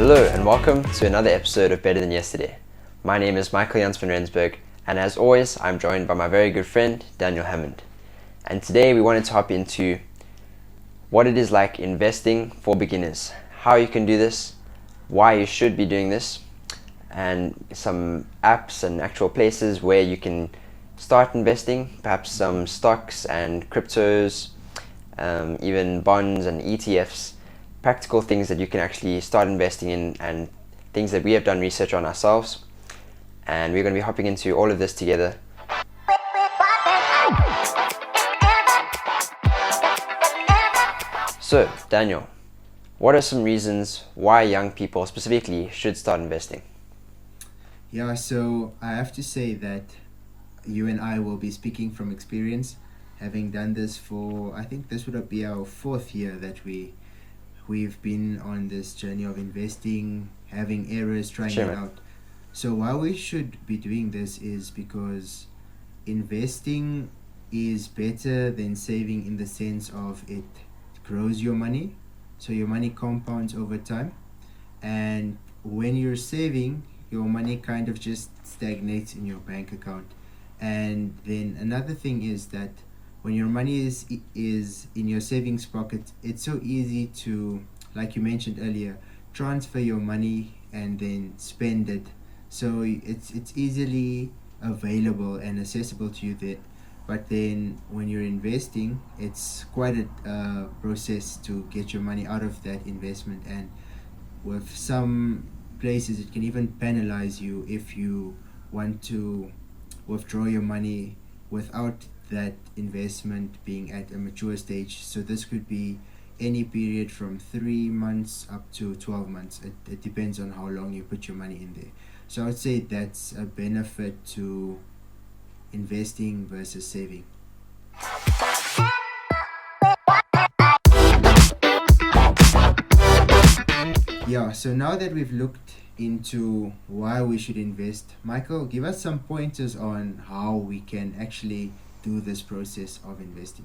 Hello and welcome to another episode of Better Than Yesterday. My name is Michael Jans van Rensburg, and as always I'm joined by my very good friend Daniel Hammond. And today we wanted to hop into what it is like investing for beginners, how you can do this, why you should be doing this, and some apps and actual places where you can start investing, perhaps some stocks and cryptos, even bonds and ETFs, practical things that you can actually start investing in and things that we have done research on ourselves. And we're going to be hopping into all of this together. So, Daniel, what are some reasons why young people specifically should start investing? Yeah, so I have to say that you and I will be speaking from experience, having done this for, I think this would be our fourth year that we've been on this journey of investing, having errors, trying it out. So why we should be doing this is because investing is better than saving in the sense of it grows your money. So your money compounds over time. And when you're saving, your money kind of just stagnates in your bank account. And then another thing is that when your money is in your savings pocket, it's so easy to, like you mentioned earlier, transfer your money and then spend it. So it's easily available and accessible to you there. But then when you're investing, it's quite a process to get your money out of that investment. And with some places, it can even penalize you if you want to withdraw your money without that investment being at a mature stage. So this could be any period from 3 months up to 12 months. It depends on how long you put your money in there. So I would say that's a benefit to investing versus saving. Yeah, so now that we've looked into why we should invest, Michael, give us some pointers on how we can actually do this process of investing.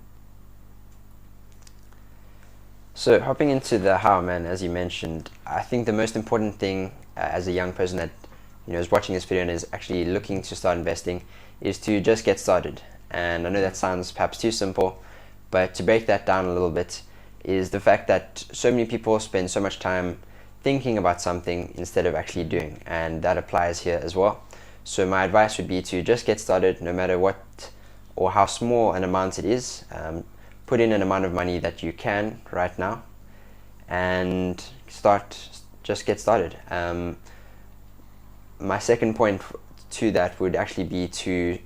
So hopping into the how, man, as you mentioned, I think the most important thing as a young person that is watching this video and is actually looking to start investing is to just get started. And I know that sounds perhaps too simple, but to break that down a little bit is the fact that so many people spend so much time thinking about something instead of actually doing, and that applies here as well. So my advice would be to just get started, no matter what or how small an amount it is. Put in an amount of money that you can right now and just get started. My second point to that would actually be to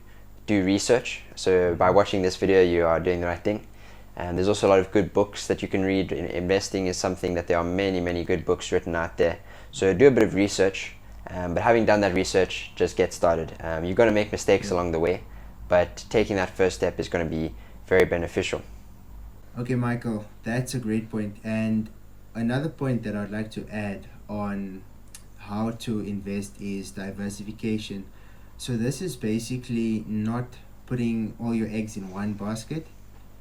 do research. So by watching this video, you are doing the right thing. And there's also a lot of good books that you can read. Investing is something that there are many good books written out there. So do a bit of research, but having done that research, just get started. You're going to make mistakes along the way, but taking that first step is going to be very beneficial. Okay, Michael, that's a great point. And another point that I'd like to add on how to invest is diversification. So this is basically not putting all your eggs in one basket,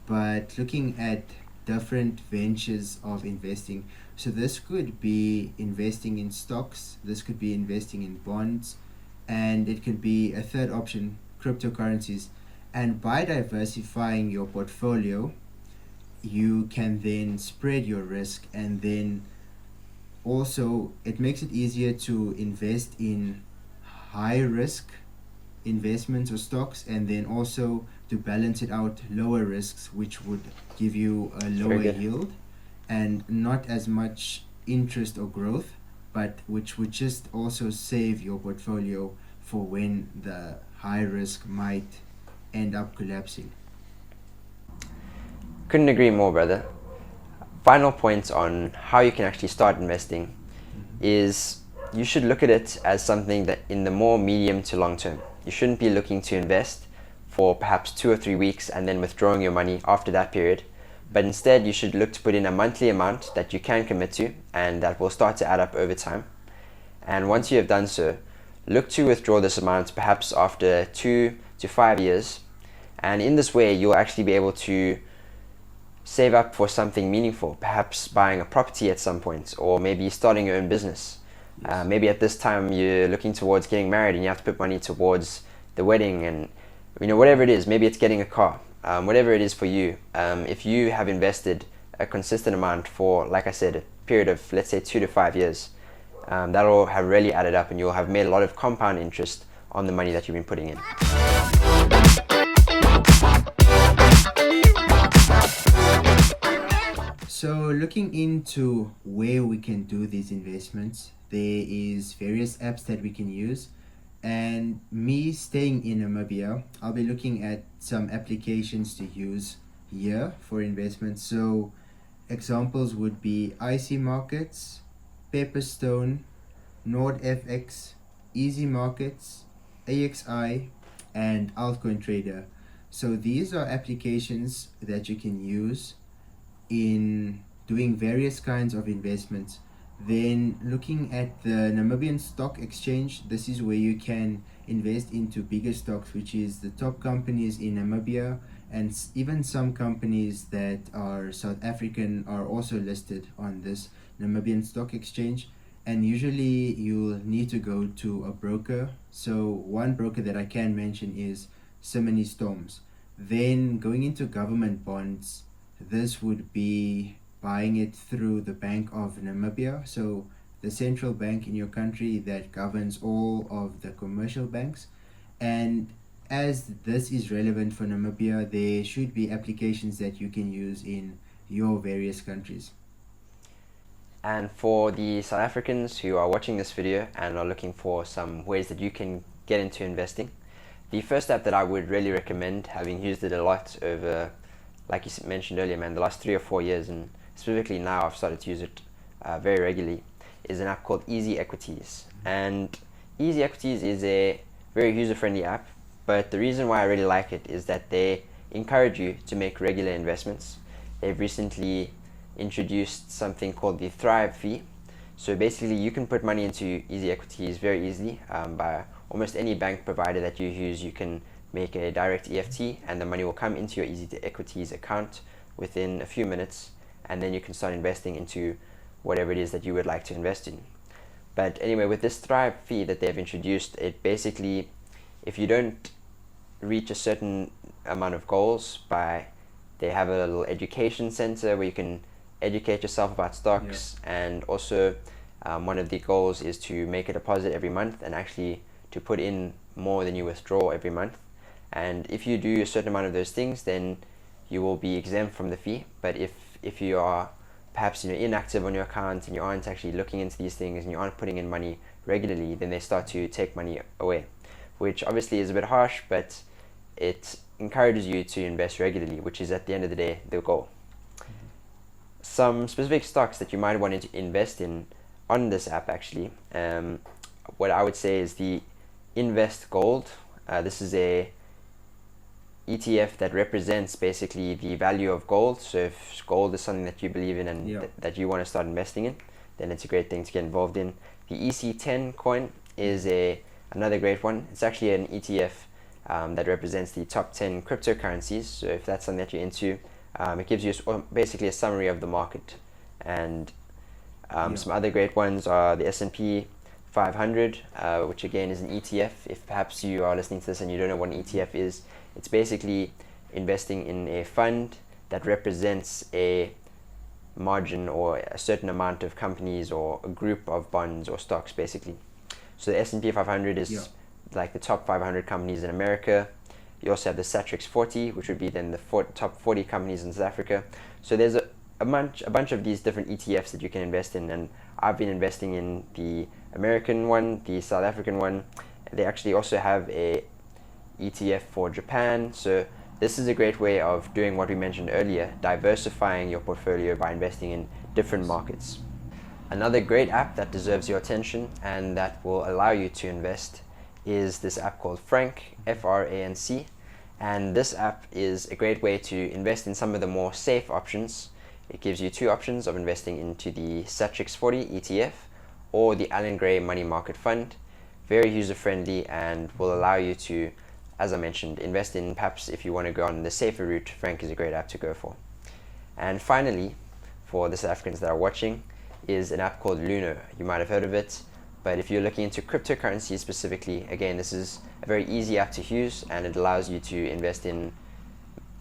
but looking at different ventures of investing. So this could be investing in stocks, this could be investing in bonds, and it could be a third option, cryptocurrencies. And by diversifying your portfolio, you can then spread your risk, and then also it makes it easier to invest in high risk investments or stocks, and then also to balance it out, lower risks, which would give you a lower yield and not as much interest or growth, but which would just also save your portfolio for when the high risk might end up collapsing. Couldn't agree more, brother. Final point on how you can actually start investing is you should look at it as something that in the more medium to long term. You shouldn't be looking to invest for perhaps 2 or 3 weeks and then withdrawing your money after that period, but instead you should look to put in a monthly amount that you can commit to and that will start to add up over time. And once you have done so, look to withdraw this amount perhaps after 2 to 5 years, and in this way you'll actually be able to save up for something meaningful, perhaps buying a property at some point, or maybe starting your own business. Yes. Maybe at this time you're looking towards getting married and you have to put money towards the wedding, and whatever it is. Maybe it's getting a car. Whatever it is for you. If you have invested a consistent amount for, like I said, a period of, let's say, 2 to 5 years, that'll have really added up, and you'll have made a lot of compound interest on the money that you've been putting in. So looking into where we can do these investments, there is various apps that we can use. And me staying in Namibia, I'll be looking at some applications to use here for investments. So examples would be EasyMarkets, Pepperstone, NordFX, EasyMarkets, AXI, and Altcoin Trader. So these are applications that you can use in doing various kinds of investments. Then looking at the Namibian Stock Exchange, this is where you can invest into bigger stocks, which is the top companies in Namibia, and even some companies that are South African are also listed on this Namibian Stock Exchange. And usually you'll need to go to a broker. So one broker that I can mention is Simony Storms. Then going into government bonds, this would be buying it through the Bank of Namibia, so the central bank in your country that governs all of the commercial banks. And as this is relevant for Namibia, there should be applications that you can use in your various countries. And for the South Africans who are watching this video and are looking for some ways that you can get into investing, the first app that I would really recommend, having used it a lot over, like you mentioned earlier, man, the last 3 or 4 years, and specifically now I've started to use it very regularly, is an app called EasyEquities. And EasyEquities is a very user-friendly app, but the reason why I really like it is that they encourage you to make regular investments. They've recently introduced something called the Thrive fee. So basically you can put money into EasyEquities very easily by almost any bank provider that you use. You can make a direct EFT and the money will come into your EasyEquities account within a few minutes, and then you can start investing into whatever it is that you would like to invest in. But anyway, with this Thrive fee that they've introduced, it basically, if you don't reach a certain amount of goals, they have a little education center where you can educate yourself about stocks. And also one of the goals is to make a deposit every month and actually to put in more than you withdraw every month. And if you do a certain amount of those things, then you will be exempt from the fee. But if you are perhaps inactive on your account and you aren't actually looking into these things and you aren't putting in money regularly, then they start to take money away, which obviously is a bit harsh, but it encourages you to invest regularly, which is at the end of the day the goal. Some specific stocks that you might want to invest in on this app, actually, what I would say is the Invest Gold. This is a ETF that represents basically the value of gold. So if gold is something that you believe in and that you want to start investing in, then it's a great thing to get involved in. The EC10 coin is another great one. It's actually an ETF that represents the top 10 cryptocurrencies. So if that's something that you're into, it gives you basically a summary of the market. And some other great ones are the S&P 500, which again is an ETF. If perhaps you are listening to this and you don't know what an ETF is, it's basically investing in a fund that represents a margin or a certain amount of companies or a group of bonds or stocks, basically. So the S&P 500 is like the top 500 companies in America. You also have the Satrix 40, which would be then the top 40 companies in South Africa. So there's a bunch of these different ETFs that you can invest in, and I've been investing in the American one, the South African one. They actually also have a ETF for Japan. So this is a great way of doing what we mentioned earlier, diversifying your portfolio by investing in different markets. Another great app that deserves your attention and that will allow you to invest is this app called Franc, Franc. And this app is a great way to invest in some of the more safe options. It gives you two options of investing into the Satrix 40 ETF or the Allen Gray Money Market Fund. Very user friendly and will allow you to, as I mentioned, invest in, perhaps if you want to go on the safer route, Franc is a great app to go for. And finally, for the South Africans that are watching, is an app called Luno. You might have heard of it. But if you're looking into cryptocurrency specifically, again, this is a very easy app to use, and it allows you to invest in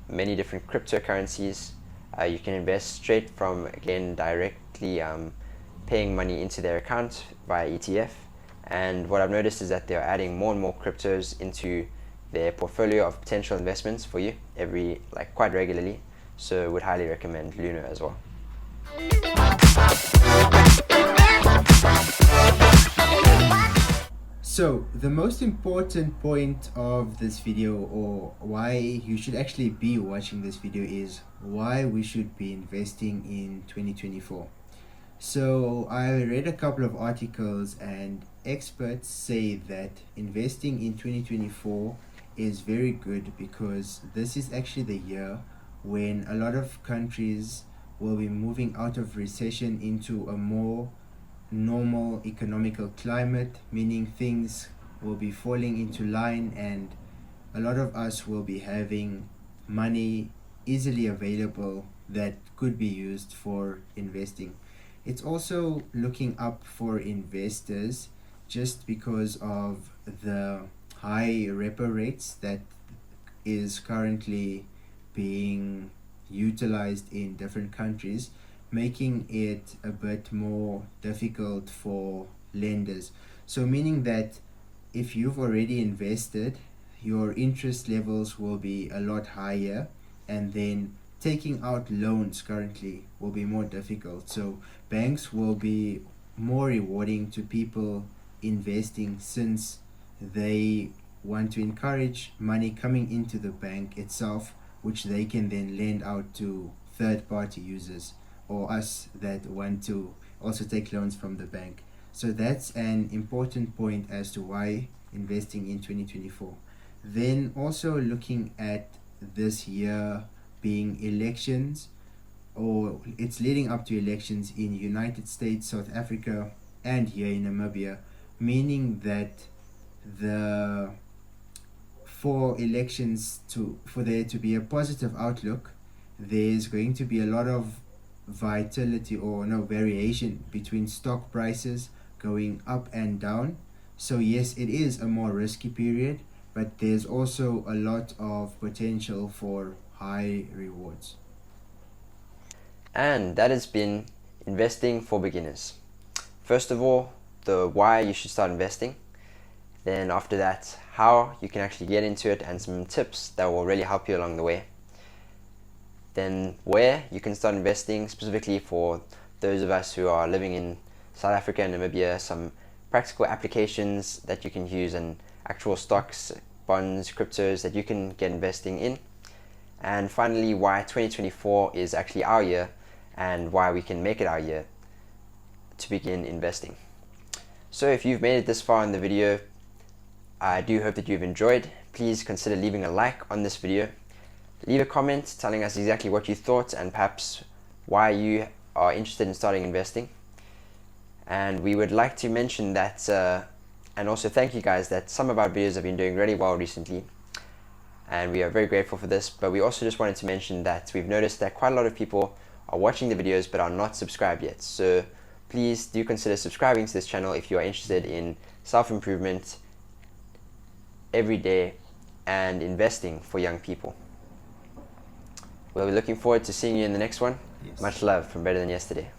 many different cryptocurrencies. You can invest straight from, again, directly paying money into their account via ETF. And what I've noticed is that they're adding more and more cryptos into their portfolio of potential investments for you quite regularly. So would highly recommend Luno as well. So the most important point of this video, or why you should actually be watching this video, is why we should be investing in 2024. So I read a couple of articles, and experts say that investing in 2024 is very good because this is actually the year when a lot of countries will be moving out of recession into a more normal economical climate, meaning things will be falling into line and a lot of us will be having money easily available that could be used for investing. It's also looking up for investors just because of the high repo rates that is currently being utilized in different countries, making it a bit more difficult for lenders. So meaning that if you've already invested, your interest levels will be a lot higher, and then taking out loans currently will be more difficult. So banks will be more rewarding to people investing, since they want to encourage money coming into the bank itself, which they can then lend out to third-party users or us that want to also take loans from the bank. So that's an important point as to why investing in 2024. Then also looking at this year being elections, or it's leading up to elections in United States, South Africa, and here in Namibia, meaning that for there to be a positive outlook, there's going to be a lot of variation between stock prices going up and down. So yes, it is a more risky period, but there's also a lot of potential for high rewards. And that has been investing for beginners. First of all, the why you should start investing. Then after that, how you can actually get into it and some tips that will really help you along the way. Then where you can start investing, specifically for those of us who are living in South Africa and Namibia, some practical applications that you can use, and actual stocks, bonds, cryptos that you can get investing in. And finally, why 2024 is actually our year and why we can make it our year to begin investing. So if you've made it this far in the video, I do hope that you've enjoyed. Please consider leaving a like on this video. Leave a comment telling us exactly what you thought and perhaps why you are interested in starting investing. And we would like to mention that, and also thank you guys, that some of our videos have been doing really well recently. And we are very grateful for this, but we also just wanted to mention that we've noticed that quite a lot of people are watching the videos but are not subscribed yet. So please do consider subscribing to this channel if you are interested in self-improvement every day and investing for young people. We'll be looking forward to seeing you in the next one. Yes. Much love from Better Than Yesterday.